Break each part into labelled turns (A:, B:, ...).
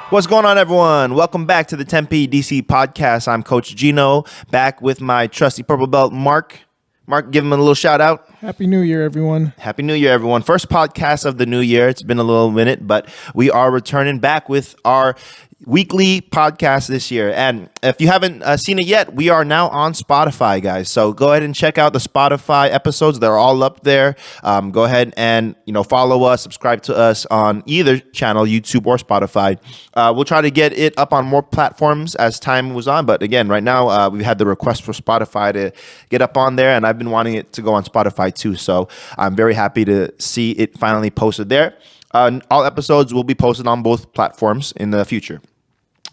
A: What's going on, everyone? Welcome back to the Tempe DC podcast. I'm Coach Gino, back with my trusty purple belt, Mark. Mark, give him a little shout out.
B: Happy New Year, everyone.
A: Happy New Year, everyone. First podcast of the new year. It's been a little minute, but we are returning back with our weekly podcast this year. And if you haven't seen it yet, we are now on Spotify, guys. So go ahead and check out the Spotify episodes. They're all up there. Go ahead and follow us, subscribe to us on either channel, YouTube or Spotify. We'll try to get it up on more platforms as time moves on. But again, right now, we've had the request for Spotify to get up on there, and I've been wanting it to go on Spotify too. So I'm very happy to see it finally posted there. All episodes will be posted on both platforms in the future.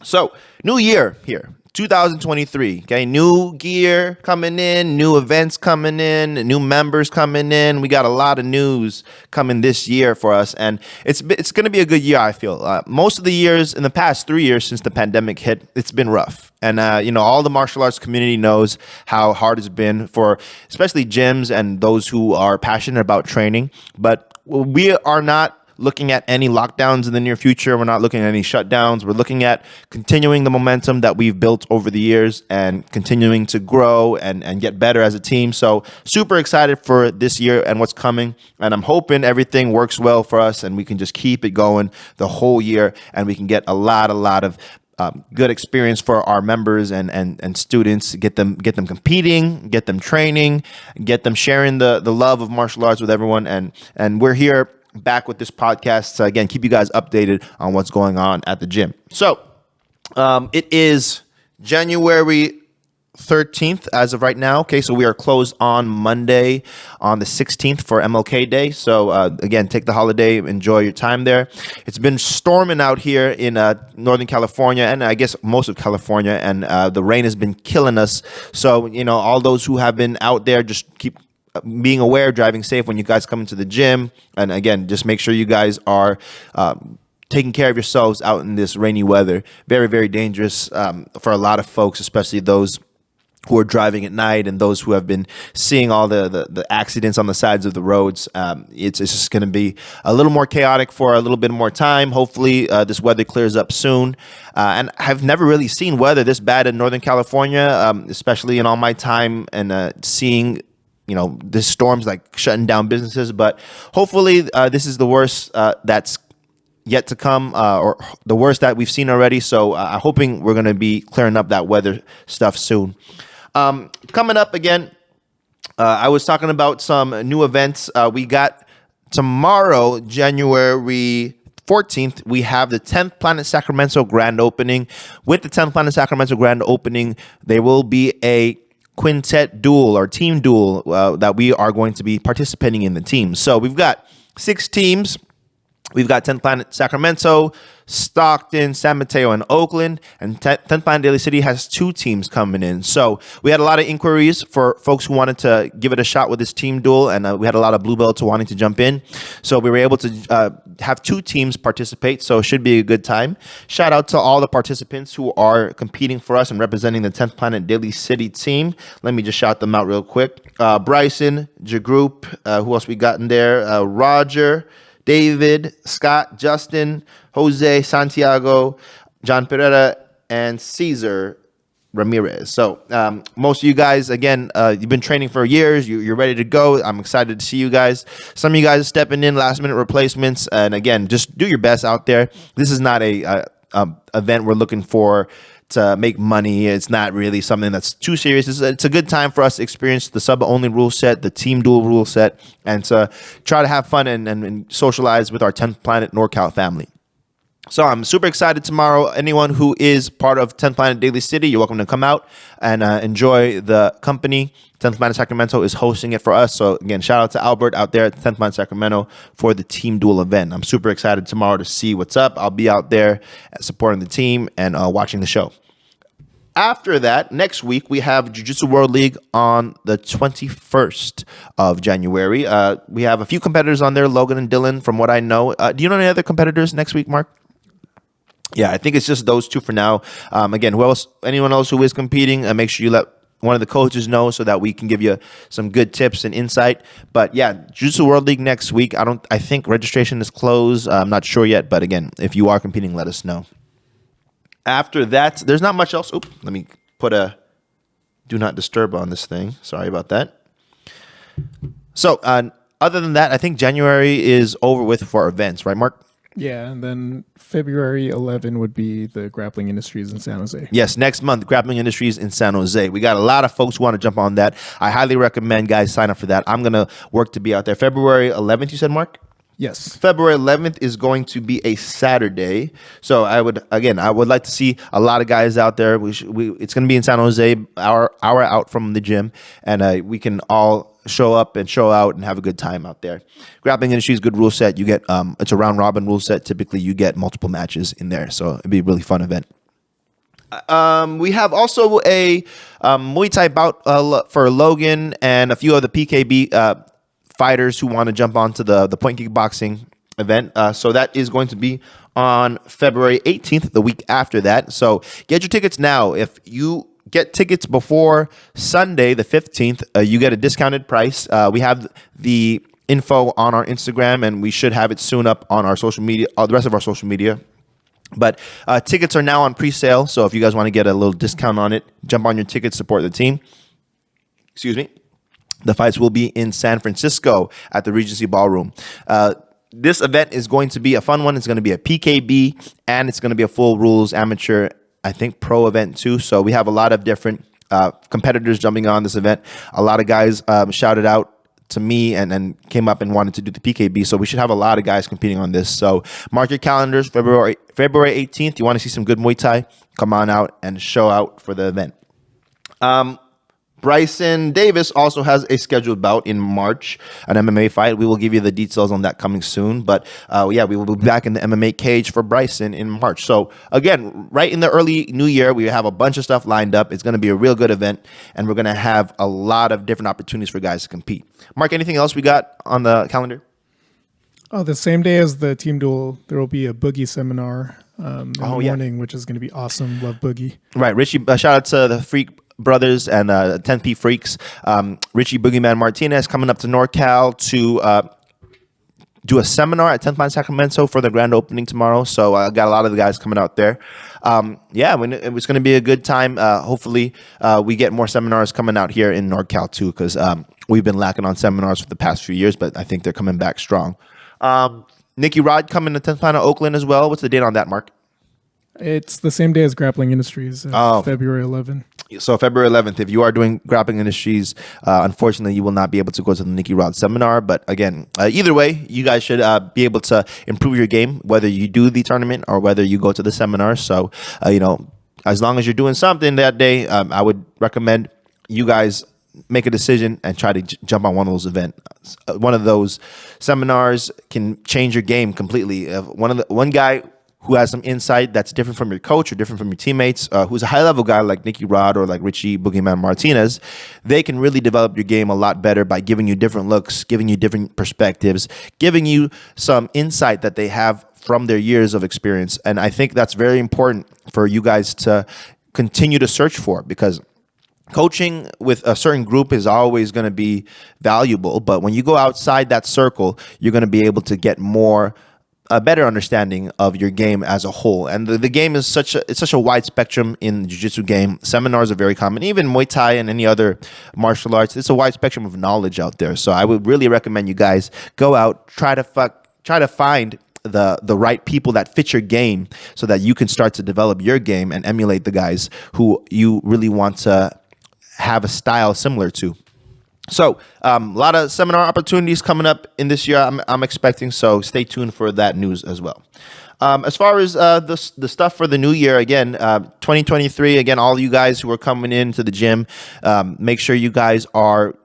A: So, new year here, 2023, okay? New gear coming in, new events coming in, new members coming in. We got a lot of news coming this year for us, and it's going to be a good year, I feel. Most of the years, in the past 3 years since the pandemic hit, it's been rough. And, all the martial arts community knows how hard it's been for especially gyms and those who are passionate about training. But we are not looking at any lockdowns in the near future. We're not looking at any shutdowns. We're looking at continuing the momentum that we've built over the years and continuing to grow and get better as a team. So super excited for this year and what's coming. And I'm hoping everything works well for us and we can just keep it going the whole year and we can get a lot of good experience for our members and students, get them competing, get them training, get them sharing the love of martial arts with everyone. And we're here back with this podcast to, again, keep you guys updated on what's going on at the gym. So it is January 13th as of right now. Okay, so we are closed on Monday on the 16th for MLK Day. So again, take the holiday, enjoy your time there. It's been storming out here in Northern California and I guess most of California, and the rain has been killing us. So, all those who have been out there, just keep being aware, driving safe when you guys come into the gym. And again, just make sure you guys are taking care of yourselves out in this rainy weather. Very, very dangerous for a lot of folks, especially those who are driving at night and those who have been seeing all the accidents on the sides of the roads. It's just going to be a little more chaotic for a little bit more time. Hopefully this weather clears up soon. And I've never really seen weather this bad in Northern California, especially in all my time and seeing this storm's like shutting down businesses, but hopefully this is the worst that's yet to come, or the worst that we've seen already. So I'm hoping we're going to be clearing up that weather stuff soon. Coming up again, I was talking about some new events. We got tomorrow, January 14th, we have the 10th Planet Sacramento grand opening. With the 10th Planet Sacramento grand opening, there will be a quintet duel or team duel that we are going to be participating in the teams. So we've got 6 teams. We've got 10th Planet Sacramento, Stockton, San Mateo, and Oakland. And 10th Planet Daly City has 2 teams coming in. So we had a lot of inquiries for folks who wanted to give it a shot with this team duel. And we had a lot of blue belts wanting to jump in. So we were able to have 2 teams participate. So it should be a good time. Shout out to all the participants who are competing for us and representing the 10th Planet Daly City team. Let me just shout them out real quick. Bryson, Jagroup, who else we got in there? Roger, David, Scott, Justin, Jose, Santiago, John Pereira, and Cesar Ramirez. So most of you guys, again, you've been training for years. You're ready to go. I'm excited to see you guys. Some of you guys are stepping in, last-minute replacements. And again, just do your best out there. This is not a event we're looking for to make money. It's not really something that's too serious. It's a good time for us to experience the sub-only rule set, the team duel rule set, and to try to have fun and socialize with our 10th Planet NorCal family. So I'm super excited tomorrow. Anyone who is part of 10th Planet Daly City, you're welcome to come out and enjoy the company. 10th Planet Sacramento is hosting it for us. So again, shout out to Albert out there at 10th Planet Sacramento for the team duel event. I'm super excited tomorrow to see what's up. I'll be out there supporting the team and watching the show. After that, next week, we have Jiu-Jitsu World League on the 21st of January. We have a few competitors on there, Logan and Dylan, from what I know. Do you know any other competitors next week, Mark? Yeah, I think it's just those 2 for now. Again, anyone else who is competing, make sure you let one of the coaches know so that we can give you some good tips and insight. But yeah, Jiu-Jitsu World League next week. I think registration is closed. I'm not sure yet, but again, if you are competing, let us know. After that, there's not much else. Oop, let me put a do not disturb on this thing. Sorry about that. So other than that, I think January is over with for events, right, Mark?
B: Yeah, and then February 11 would be the Grappling Industries in San Jose.
A: Yes, next month, Grappling Industries in San Jose. We got a lot of folks who want to jump on that. I highly recommend guys sign up for that. I'm going to work to be out there. February 11th, you said, Mark?
B: Yes.
A: February 11th is going to be a Saturday. So I would like to see a lot of guys out there. It's going to be in San Jose, hour out from the gym, and we can all show up and show out and have a good time out there. Grappling Industries, good rule set. You get it's a round robin rule set. Typically, you get multiple matches in there, so it'd be a really fun event. We have also a Muay Thai bout for Logan and a few other PKB fighters who want to jump onto the point kickboxing event. So that is going to be on February 18th, the week after that. So get your tickets now. If you get tickets before Sunday, the 15th, you get a discounted price. We have the info on our Instagram, and we should have it soon up on our social media, the rest of our social media. But tickets are now on pre-sale, so if you guys want to get a little discount on it, jump on your tickets, support the team. Excuse me. The fights will be in San Francisco at the Regency Ballroom. This event is going to be a fun one. It's going to be a PKB, and it's going to be a full rules amateur, I think, pro event too. So we have a lot of different competitors jumping on this event. A lot of guys shouted out to me and came up and wanted to do the PKB. So we should have a lot of guys competing on this. So mark your calendars, February 18th. You want to see some good Muay Thai? Come on out and show out for the event. Bryson Davis also has a scheduled bout in March, an MMA fight. We will give you the details on that coming soon. But we will be back in the MMA cage for Bryson in March. So again, right in the early new year, we have a bunch of stuff lined up. It's going to be a real good event, and we're going to have a lot of different opportunities for guys to compete. Mark, anything else we got on the calendar?
B: Oh, the same day as the team duel, there will be a boogie seminar in the morning, which is going to be awesome. Love boogie. Right.
A: Richie, shout out to the Freak Brothers and 10P Freaks. Richie Boogeyman Martinez coming up to NorCal to do a seminar at 10th Line Sacramento for the grand opening tomorrow. So I got a lot of the guys coming out there. It was going to be a good time. Hopefully we get more seminars coming out here in NorCal too, because we've been lacking on seminars for the past few years, but I think they're coming back strong. Nicky Rod coming to 10th Line Oakland as well. What's the date on that, Mark?
B: It's the same day as Grappling Industries, February 11th.
A: So February 11th, if you are doing Grappling Industries, unfortunately, you will not be able to go to the Nicky Rod seminar. But again, either way, you guys should be able to improve your game, whether you do the tournament or whether you go to the seminar. So, as long as you're doing something that day, I would recommend you guys make a decision and try to jump on one of those events. One of those seminars can change your game completely. One guy who has some insight that's different from your coach or different from your teammates, who's a high-level guy like Nicky Rod or like Richie Boogeyman Martinez, they can really develop your game a lot better by giving you different looks, giving you different perspectives, giving you some insight that they have from their years of experience. And I think that's very important for you guys to continue to search for, because coaching with a certain group is always going to be valuable. But when you go outside that circle, you're going to be able to get a better understanding of your game as a whole. And the game is such a wide spectrum in the jiu-jitsu game. Seminars are very common. Even Muay Thai and any other martial arts, it's a wide spectrum of knowledge out there. So I would really recommend you guys go out, try to find the right people that fit your game so that you can start to develop your game and emulate the guys who you really want to have a style similar to. So a lot of seminar opportunities coming up in this year, I'm expecting, so stay tuned for that news as well. As far as the stuff for the new year, again, 2023, again, all you guys who are coming into the gym, make sure you guys are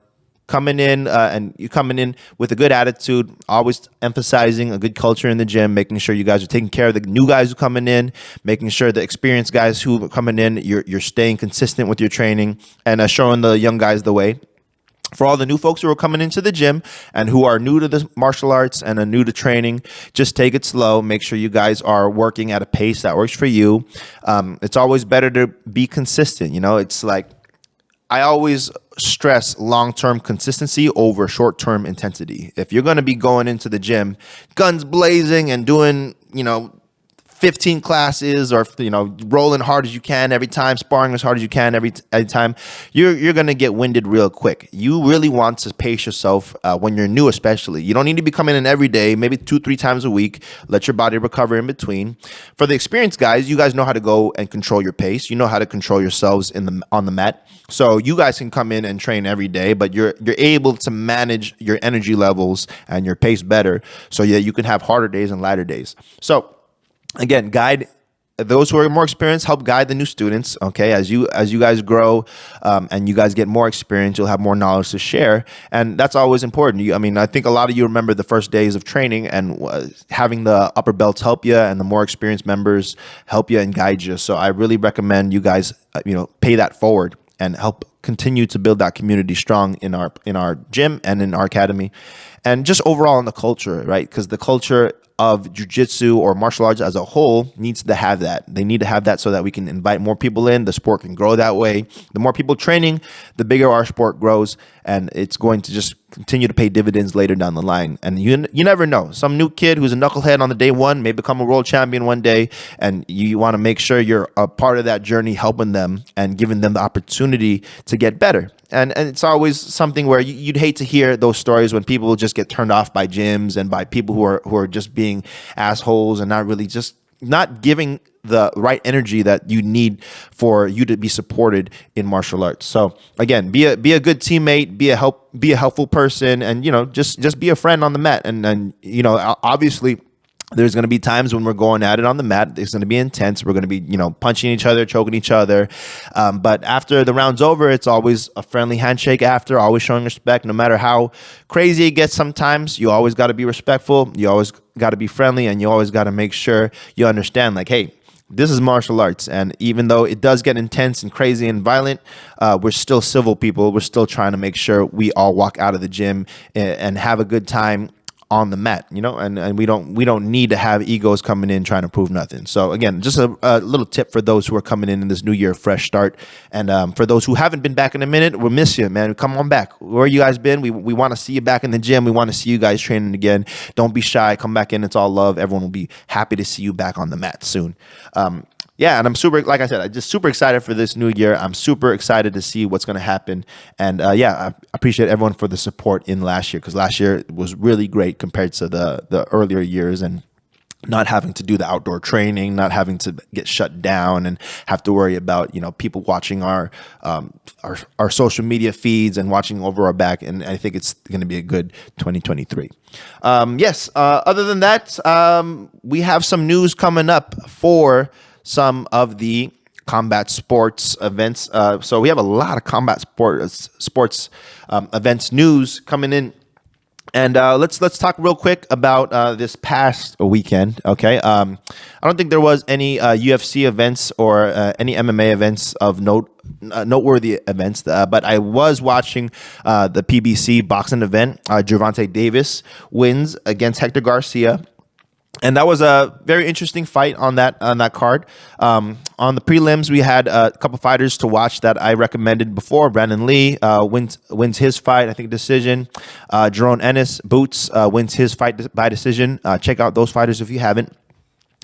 A: coming in and you're coming in with a good attitude, always emphasizing a good culture in the gym, making sure you guys are taking care of the new guys who are coming in, making sure the experienced guys who are coming in, you're staying consistent with your training and showing the young guys the way. For all the new folks who are coming into the gym and who are new to the martial arts and are new to training, just take it slow. Make sure you guys are working at a pace that works for you. It's always better to be consistent. It's like I always stress long-term consistency over short-term intensity. If you're going to be going into the gym, guns blazing and doing, 15 classes or, rolling hard as you can every time, sparring as hard as you can every time, you're going to get winded real quick. You really want to pace yourself when you're new, especially. You don't need to be coming in every day, maybe 2-3 times a week. Let your body recover in between. For the experienced guys, you guys know how to go and control your pace. You know how to control yourselves on the mat. So you guys can come in and train every day, but you're able to manage your energy levels and your pace better, so yeah, you can have harder days and lighter days. So again, guide those who are more experienced, help guide the new students. Okay, as you guys grow and you guys get more experience, you'll have more knowledge to share, and that's always important. I think a lot of you remember the first days of training and having the upper belts help you, and the more experienced members help you and guide you. So I really recommend you guys, pay that forward and help continue to build that community strong in our gym and in our academy, and just overall in the culture, right? Because the culture of jiu-jitsu or martial arts as a whole needs to have that. They need to have that so that we can invite more people in. The sport can grow that way. The more people training, the bigger our sport grows, and it's going to just continue to pay dividends later down the line. And you never know. Some new kid who's a knucklehead on the day one may become a world champion one day, and you want to make sure you're a part of that journey, helping them and giving them the opportunity to get better. And it's always something where you'd hate to hear those stories when people just get turned off by gyms and by people who are just being assholes and not giving the right energy that you need for you to be supported in martial arts. So again, be a good teammate, be a helpful person, and just be a friend on the mat. And obviously, there's going to be times when we're going at it on the mat. It's going to be intense. We're going to be, punching each other, choking each other. But after the round's over, it's always a friendly handshake after, always showing respect. No matter how crazy it gets sometimes, you always got to be respectful. You always got to be friendly, and you always got to make sure you understand, like, hey, this is martial arts. And even though it does get intense and crazy and violent, we're still civil people. We're still trying to make sure we all walk out of the gym and have a good time on the mat, and we don't need to have egos coming in trying to prove nothing. So again, just a little tip for those who are coming in this new year, fresh start. And for those who haven't been back in a minute, we'll miss you, man. Come on back. Where you guys been? We want to see you back in the gym. We want to see you guys training again. Don't be shy. Come back in. It's all love. Everyone will be happy to see you back on the mat soon. Yeah, and I'm like I said, I'm just super excited for this new year. I'm super excited to see what's going to happen. And I appreciate everyone for the support in last year, because last year was really great compared to the earlier years, and not having to do the outdoor training, not having to get shut down and have to worry about, people watching our social media feeds and watching over our back. And I think it's going to be a good 2023. Yes. Other than that, we have some news coming up for some of the combat sports events. So we have a lot of combat sports events news coming in. And let's talk real quick about this past weekend. Okay, I don't think there was any UFC events or any MMA events of noteworthy events, but I was watching the PBC boxing event. Gervonta Davis wins against Hector Garcia. And that was a very interesting fight on that card. On the prelims, we had a couple fighters to watch that I recommended before. Brandon Lee wins his fight, I think, decision. Jerome Ennis Boots wins his fight by decision. Check out those fighters if you haven't.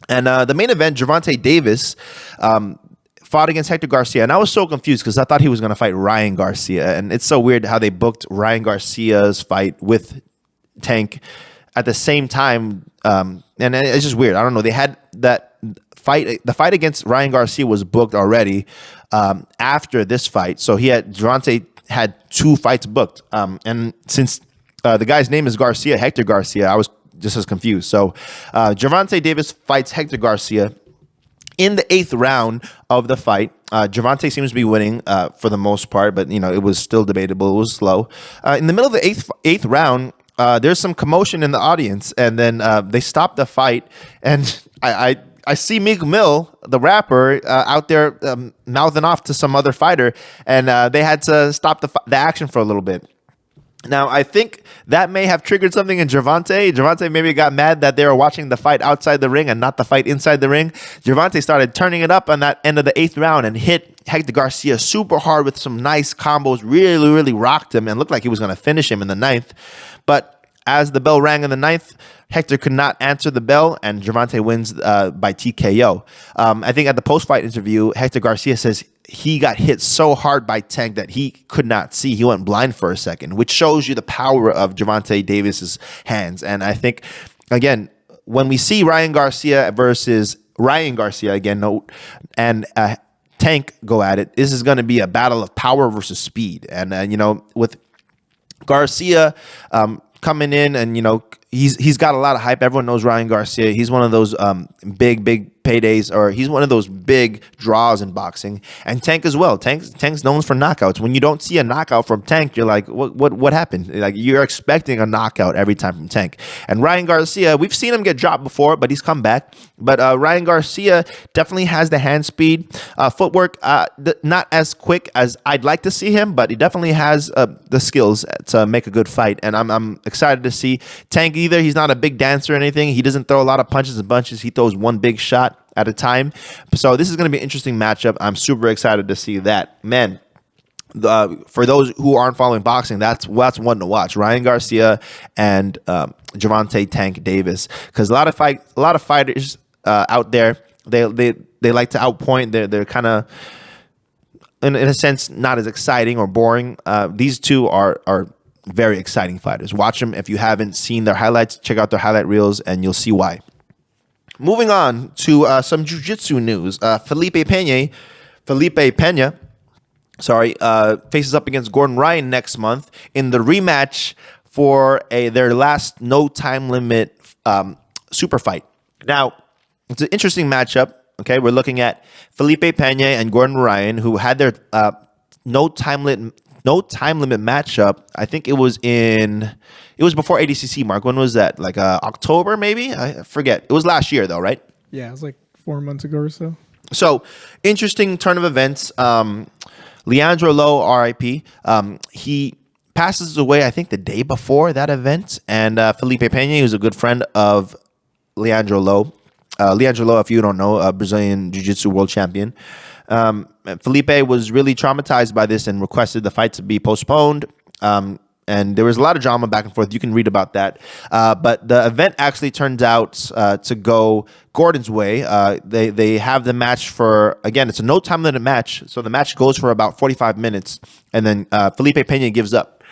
A: And the main event, Gervonta Davis fought against Hector Garcia. And I was so confused because I thought he was going to fight Ryan Garcia. And it's so weird how they booked Ryan Garcia's fight with Tank at the same time. And it's just weird. I don't know. They had that fight. The fight against Ryan Garcia was booked already after this fight. So Gervonta had 2 fights booked. And since the guy's name is Garcia, Hector Garcia, I was just as confused. So Gervonta Davis fights Hector Garcia. In the 8th round of the fight, Gervonta seems to be winning for the most part, but it was still debatable. It was slow. In the middle of the 8th round, there's some commotion in the audience, and then they stop the fight, and I see Meek Mill, the rapper, out there mouthing off to some other fighter, and they had to stop the action for a little bit. Now, I think that may have triggered something in Gervonta. Gervonta maybe got mad that they were watching the fight outside the ring and not the fight inside the ring. Gervonta started turning it up on that end of the 8th round and hit Hector Garcia super hard with some nice combos, really, really rocked him and looked like he was going to finish him in the 9th. But as the bell rang in the ninth, Héctor could not answer the bell, and Gervonta wins by TKO. I think at the post-fight interview, Héctor Garcia says he got hit so hard by Tank that he could not see. He went blind for a second, which shows you the power of Gervonta Davis's hands. And I think, again, when we see Ryan Garcia versus Ryan Garcia again, and Tank go at it, this is going to be a battle of power versus speed. And, with Garcia coming in, and, he's got a lot of hype. Everyone knows Ryan Garcia. He's one of those big paydays, or he's one of those big draws in boxing. And Tank as well. Tank's known for knockouts. When you don't see a knockout from Tank, you're like, what happened? Like, you're expecting a knockout every time from Tank. And Ryan Garcia, we've seen him get dropped before, but he's come back. But Ryan Garcia definitely has the hand speed, footwork, not as quick as I'd like to see him, but he definitely has the skills to make a good fight. And I'm excited to see Tank. Either he's not a big dancer or anything. He doesn't throw a lot of punches and bunches. He throws one big shot at a time. So this is going to be an interesting matchup. I'm super excited to see that. Man, for those who aren't following boxing, that's one to watch. Ryan Garcia and Gervonta Tank Davis, because a lot of fighters out there, they like to outpoint. They're kind of in a sense not as exciting or boring. These two are very exciting fighters. Watch them. If you haven't seen their highlights, check out their highlight reels and you'll see why. Moving on to some jiu-jitsu news. Felipe Pena, faces up against Gordon Ryan next month in the rematch for their last no time limit super fight. Now, it's an interesting matchup. Okay, we're looking at Felipe Pena and Gordon Ryan, who had their no time limit matchup. I think it was before ADCC, Mark. When was that? Like October, maybe? I forget. It was last year, though, right?
B: Yeah, it was like 4 months ago or so.
A: So, interesting turn of events. Leandro Lo, RIP, he passes away, I think, the day before that event. And Felipe Pena, who's a good friend of Leandro Lo. Leandro Lo, if you don't know, a Brazilian Jiu-Jitsu world champion. Felipe was really traumatized by this and requested the fight to be postponed. And there was a lot of drama back and forth. You can read about that. But the event actually turned out to go Gordon's way. They have the match for, again, it's a no time limit match. So the match goes for about 45 minutes. And then Felipe Pena gives up.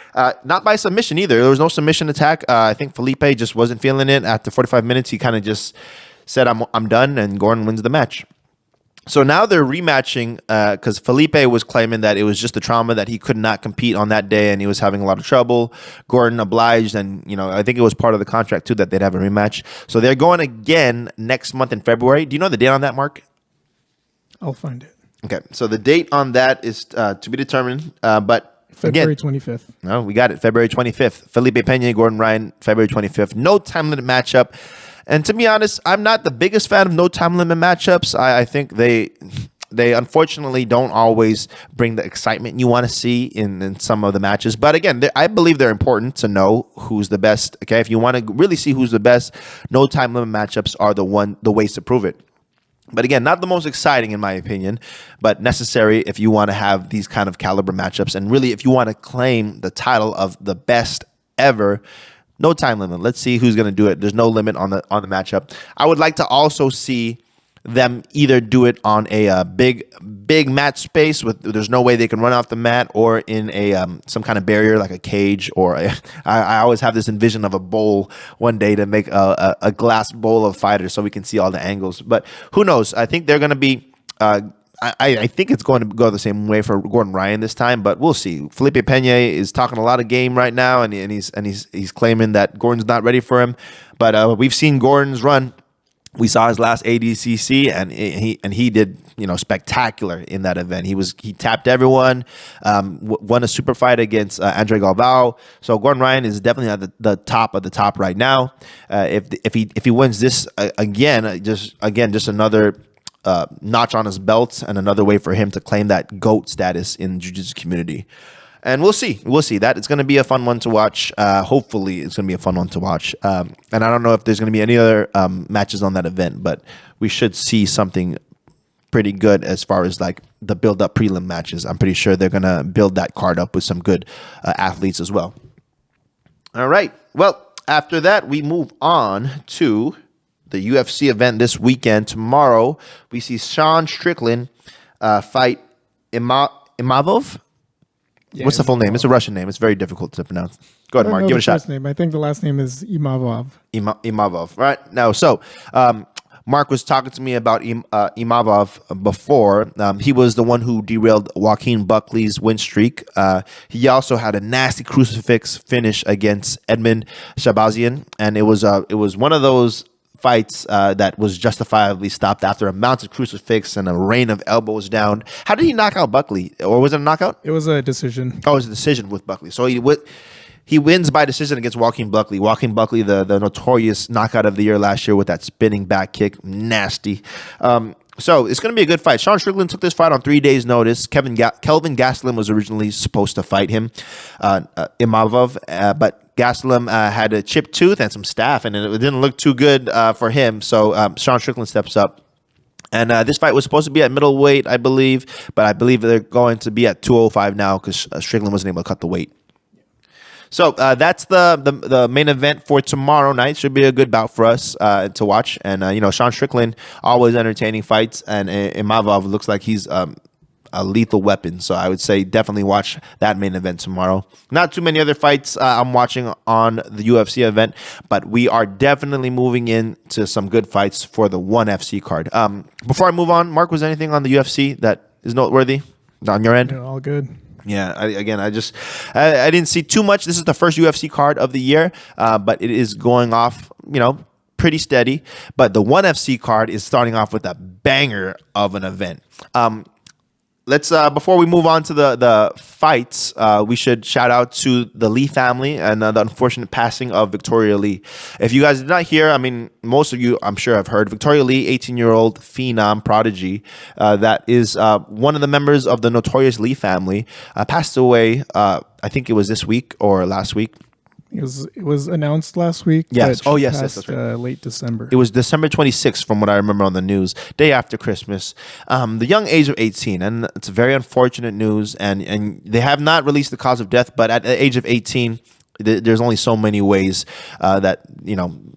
A: Not by submission either. There was no submission attack. I think Felipe just wasn't feeling it. After 45 minutes, he kind of just said, I'm done, and Gordon wins the match. So now they're rematching because Felipe was claiming that it was just the trauma that he could not compete on that day and he was having a lot of trouble. Gordon obliged, and I think it was part of the contract too that they'd have a rematch. So they're going again next month in February. Do you know the date on that, Mark?
B: I'll find it.
A: Okay, so the date on that is to be determined, but
B: February 25th.
A: No, we got it. February 25th. Felipe Pena, Gordon Ryan, February 25th. No time limit matchup. And to be honest, I'm not the biggest fan of no time limit matchups. I think they unfortunately don't always bring the excitement you want to see in some of the matches. But again, I believe they're important to know who's the best. Okay, if you want to really see who's the best, no time limit matchups are the ways to prove it. But again, not the most exciting in my opinion, but necessary if you want to have these kind of caliber matchups. And really, if you want to claim the title of the best ever, no time limit. Let's see who's going to do it. There's no limit on the matchup. I would like to also see them either do it on a big mat space with there's no way they can run off the mat, or in a some kind of barrier like a cage, or I always have this envision of a bowl one day to make a glass bowl of fighters so we can see all the angles. But who knows? I think they're going to be. I think it's going to go the same way for Gordon Ryan this time, but we'll see. Felipe Pena is talking a lot of game right now, and he's claiming that Gordon's not ready for him. But we've seen Gordon's run. We saw his last ADCC, and he did spectacular in that event. He tapped everyone, won a super fight against Andre Galvao. So Gordon Ryan is definitely at the top of the top right now. If he wins this again, just another notch on his belt and another way for him to claim that GOAT status in the jiu-jitsu community. And we'll see. That it's going to be a fun one to watch. Hopefully, it's going to be a fun one to watch. And I don't know if there's going to be any other matches on that event, but we should see something pretty good as far as like the build-up prelim matches. I'm pretty sure they're going to build that card up with some good athletes as well. All right. Well, After that, we move on to the UFC event this weekend. Tomorrow, we see Sean Strickland fight Imavov.
B: Yeah,
A: What's the full name? It's a Russian name. It's very difficult to pronounce. Go ahead, Mark. Give it a shot.
B: Name. I think the last name is Imavov.
A: Imavov. Right now, so Mark was talking to me about Imavov before. He was the one who derailed Joaquin Buckley's win streak. He also had a nasty crucifix finish against Edmund Shabazian, and it was one of those fights that was justifiably stopped after a mounted crucifix and a rain of elbows down. How did he knock out Buckley? Or was it a knockout?
B: It was a decision.
A: Oh, it was a decision with Buckley. So he wins by decision against Joaquin Buckley. Joaquin Buckley, the notorious knockout of the year last year with that spinning back kick. Nasty. So it's going to be a good fight. Sean Strickland took this fight on 3 days' notice. Kelvin Gastelum was originally supposed to fight him, Imavov, but Gastelum had a chipped tooth and some staph, and it didn't look too good for him. So Sean Strickland steps up. And this fight was supposed to be at middleweight, I believe, but I believe they're going to be at 205 now because Strickland wasn't able to cut the weight. So that's the main event for tomorrow night. Should be a good bout for us to watch. And, Sean Strickland, always entertaining fights. And Imavov looks like he's a lethal weapon. So I would say definitely watch that main event tomorrow. Not too many other fights I'm watching on the UFC event, but we are definitely moving into some good fights for the ONE FC card. Before I move on, Mark, was there anything on the UFC that is noteworthy on your end?
B: Yeah, all good.
A: Yeah, I didn't see too much. This is the first UFC card of the year, but it is going off, pretty steady. But the ONE FC card is starting off with a banger of an event. Let's before we move on to the fights, we should shout out to the Lee family and the unfortunate passing of Victoria Lee. If you guys did not hear, I mean, most of you, I'm sure, have heard. Victoria Lee, 18-year-old phenom prodigy, that is one of the members of the notorious Lee family, passed away. I think it was this week or last week.
B: It was announced last week.
A: Yes. Oh, yes,
B: passed,
A: that's right.
B: Late December.
A: It was December 26th, from what I remember on the news, day after Christmas. The young age of 18, and it's very unfortunate news. And they have not released the cause of death, but at the age of 18, there's only so many ways that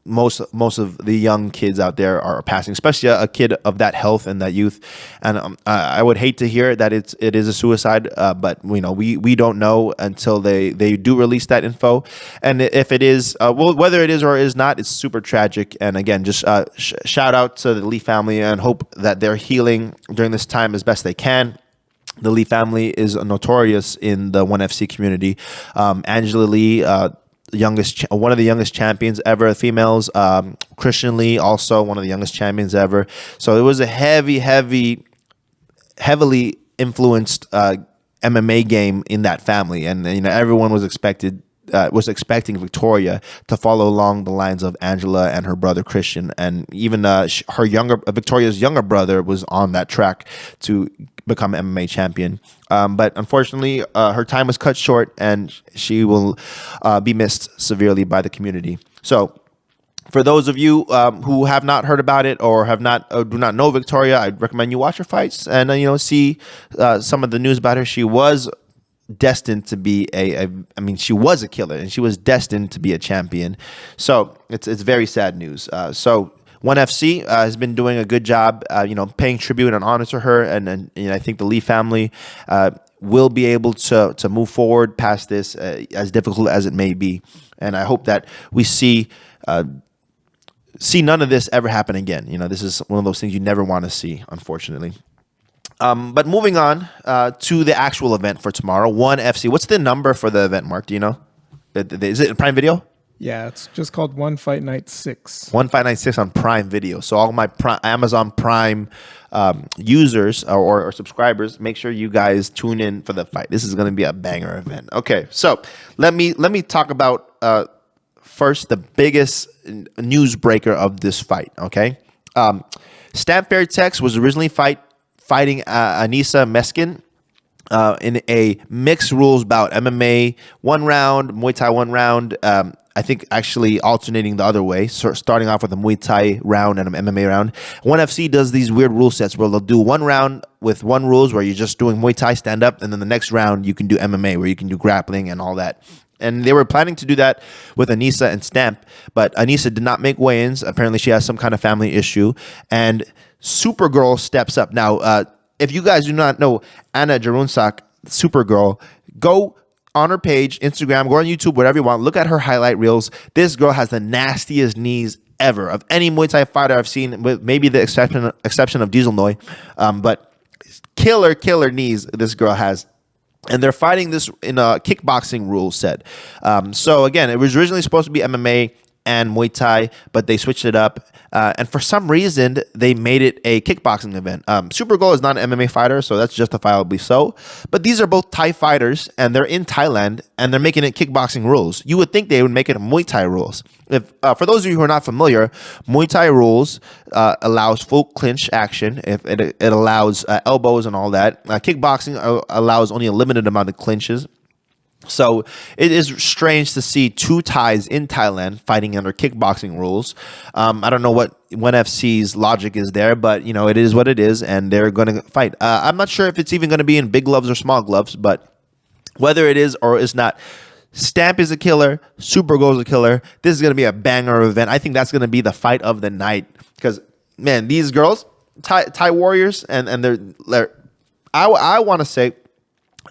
A: most of the young kids out there are passing, especially a kid of that health and that youth. And I would hate to hear that it is a suicide, but we don't know until they do release that info. And if it is, whether it is or is not, it's super tragic. And again, just shout out to the Lee family and hope that they're healing during this time as best they can. The Lee family is notorious in the ONE FC community. Angela Lee, one of the youngest champions ever, females. Christian Lee, also one of the youngest champions ever. So it was a heavily influenced MMA game in that family, and everyone was expecting Victoria to follow along the lines of Angela and her brother Christian, and even Victoria's younger brother was on that track to become MMA champion. But unfortunately, her time was cut short, and she will be missed severely by the community. So, for those of you who have not heard about it or do not know Victoria, I'd recommend you watch her fights and see some of the news about her. She was destined to be she was a killer, and she was destined to be a champion. So it's very sad news. So ONE FC has been doing a good job, paying tribute and honor to her, and I think the Lee family will be able to move forward past this, as difficult as it may be. And I hope that we see none of this ever happen again. This is one of those things you never want to see, unfortunately. But moving on to the actual event for tomorrow, ONE FC. What's the number for the event, Mark? Do you know? Is it Prime Video?
B: Yeah, it's just called One Fight Night 6.
A: One Fight Night 6 on Prime Video. So all my Amazon Prime users or subscribers, make sure you guys tune in for the fight. This is going to be a banger event. Okay, so let me talk about first the biggest news breaker of this fight. Okay, Stamp Fairtex was originally fighting Anissa Meskin in a mixed rules bout, MMA 1 round, Muay Thai 1 round. I think actually alternating the other way, so starting off with a Muay Thai round and an MMA round. ONE FC does these weird rule sets where they'll do 1 round with 1 rules where you're just doing Muay Thai stand up, and then the next round you can do MMA where you can do grappling and all that. And they were planning to do that with Anissa and Stamp, but Anissa did not make weigh-ins. Apparently, she has some kind of family issue. And Supergirl steps up. Now, if you guys do not know Anna Jaroonsak, Supergirl, go on her page, Instagram, go on YouTube, whatever you want. Look at her highlight reels. This girl has the nastiest knees ever of any Muay Thai fighter I've seen, with maybe the exception of Diesel Noi. But killer knees this girl has. And they're fighting this in a kickboxing rule set. So again, it was originally supposed to be MMA and Muay Thai, but they switched it up. And for some reason, they made it a kickboxing event. Supergirl is not an MMA fighter, so that's justifiably so. But these are both Thai fighters, and they're in Thailand, and they're making it kickboxing rules. You would think they would make it Muay Thai rules. If for those of you who are not familiar, Muay Thai rules allows full clinch action. If it allows elbows and all that. Kickboxing allows only a limited amount of clinches. So it is strange to see two Thais in Thailand fighting under kickboxing rules. I don't know what ONE FC's logic is there, but you know, it is what it is, and they're going to fight. I'm not sure if it's even going to be in big gloves or small gloves, but whether it is or is not, Stamp is a killer, Supergirl is a killer. This is going to be a banger event. I think that's going to be the fight of the night because, man, these girls, Thai warriors, and they're I want to say,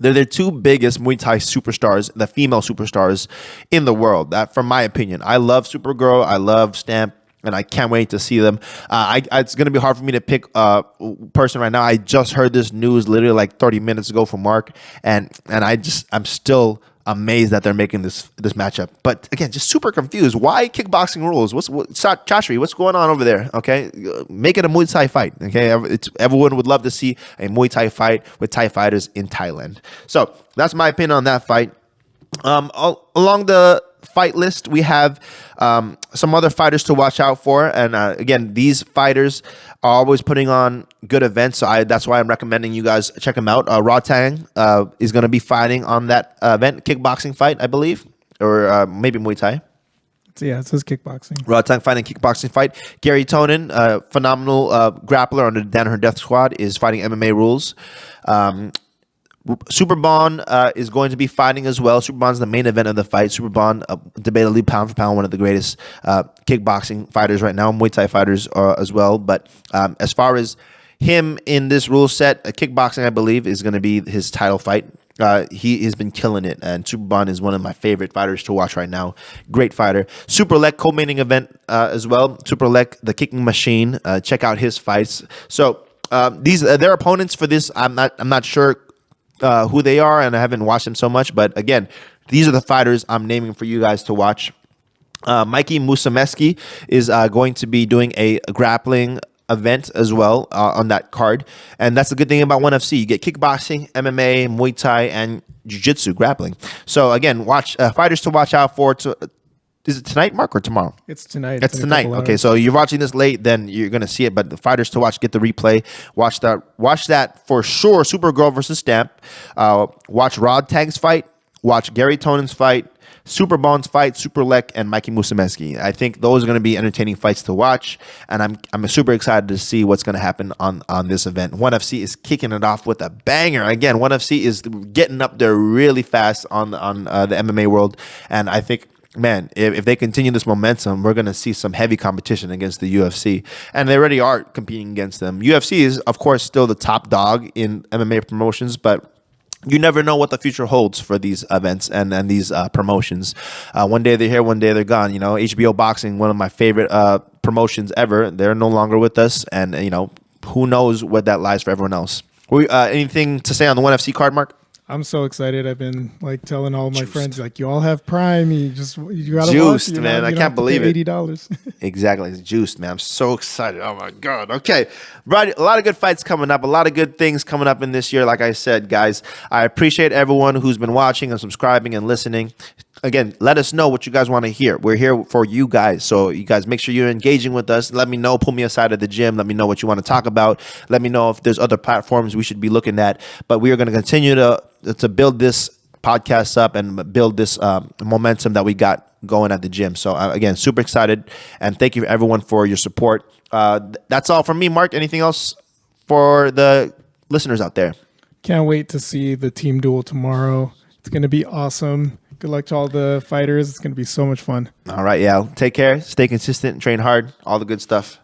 A: they're the two biggest Muay Thai superstars, the female superstars in the world. That, from my opinion, I love Supergirl, I love Stamp, and I can't wait to see them. It's going to be hard for me to pick a person right now. I just heard this news literally like 30 minutes ago from Mark, and I'm still amazed that they're making this matchup. But again, just super confused. Why kickboxing rules? Chashri, what's going on over there? Okay, make it a Muay Thai fight. Okay, everyone would love to see a Muay Thai fight with Thai fighters in Thailand. So that's my opinion on that fight. Along the fight list, we have some other fighters to watch out for, and again, these fighters are always putting on good events, so that's why I'm recommending you guys check them out. Rodtang is going to be fighting on that event, kickboxing fight, I believe, or maybe Muay Thai.
B: Yeah, it says kickboxing.
A: Rodtang fighting kickboxing fight. Garry Tonon, phenomenal grappler under the Danaher Death Squad, is fighting MMA rules. Superbon is going to be fighting as well. Superbon's the main event of the fight. Superbon, debatably pound for pound, one of the greatest kickboxing fighters right now. Muay Thai fighters as well. But as far as him in this rule set, kickboxing, I believe, is going to be his title fight. He has been killing it, and Superbon is one of my favorite fighters to watch right now. Great fighter. Superlek co-main event as well. Superlek, the kicking machine. Check out his fights. So their opponents for this, I'm not sure who they are, and I haven't watched them so much, but again, these are the fighters I'm naming for you guys to watch. Mikey Musameski is going to be doing a grappling event as well on that card, and that's the good thing about ONE FC. You get kickboxing, MMA, Muay Thai, and Jiu-Jitsu grappling. So again, watch fighters to watch out for. Is it tonight, Mark, or tomorrow?
B: It's tonight.
A: It's tonight. Okay, so you're watching this late, then you're going to see it. But the fighters to watch, get the replay. Watch that for sure. Supergirl versus Stamp. Watch Rodtang's fight. Watch Garry Tonon's fight. Superbon's fight, Superlek, and Mikey Musameski. I think those are going to be entertaining fights to watch, and I'm super excited to see what's going to happen on this event. ONE FC is kicking it off with a banger. Again, ONE FC is getting up there really fast on the MMA world, and I think, man, if they continue this momentum, we're going to see some heavy competition against the UFC. And they already are competing against them. UFC is, of course, still the top dog in MMA promotions, but you never know what the future holds for these events and these promotions. One day they're here, one day they're gone. You know, HBO Boxing, one of my favorite promotions ever, they're no longer with us. And, you know, who knows what that lies for everyone else. Anything to say on the ONE FC card, Mark?
B: I'm so excited. I've been like telling all my friends, like, you all have Prime. You gotta
A: juiced,
B: watch,
A: man. I can't believe it.
B: $80.
A: Exactly, it's juiced, man. I'm so excited. Oh my god. Okay, right. A lot of good fights coming up. A lot of good things coming up in this year. Like I said, guys, I appreciate everyone who's been watching and subscribing and listening. Again, let us know what you guys want to hear. We're here for you guys. So you guys make sure you're engaging with us. Let me know. Pull me aside at the gym. Let me know what you want to talk about. Let me know if there's other platforms we should be looking at. But we are going to continue to build this podcast up and build this momentum that we got going at the gym. So again, super excited. And thank you everyone for your support. That's all from me, Mark. Anything else for the listeners out there?
B: Can't wait to see the team duel tomorrow. It's going to be awesome. Good luck to all the fighters. It's going to be so much fun.
A: All right, yeah. Take care. Stay consistent. Train hard. All the good stuff.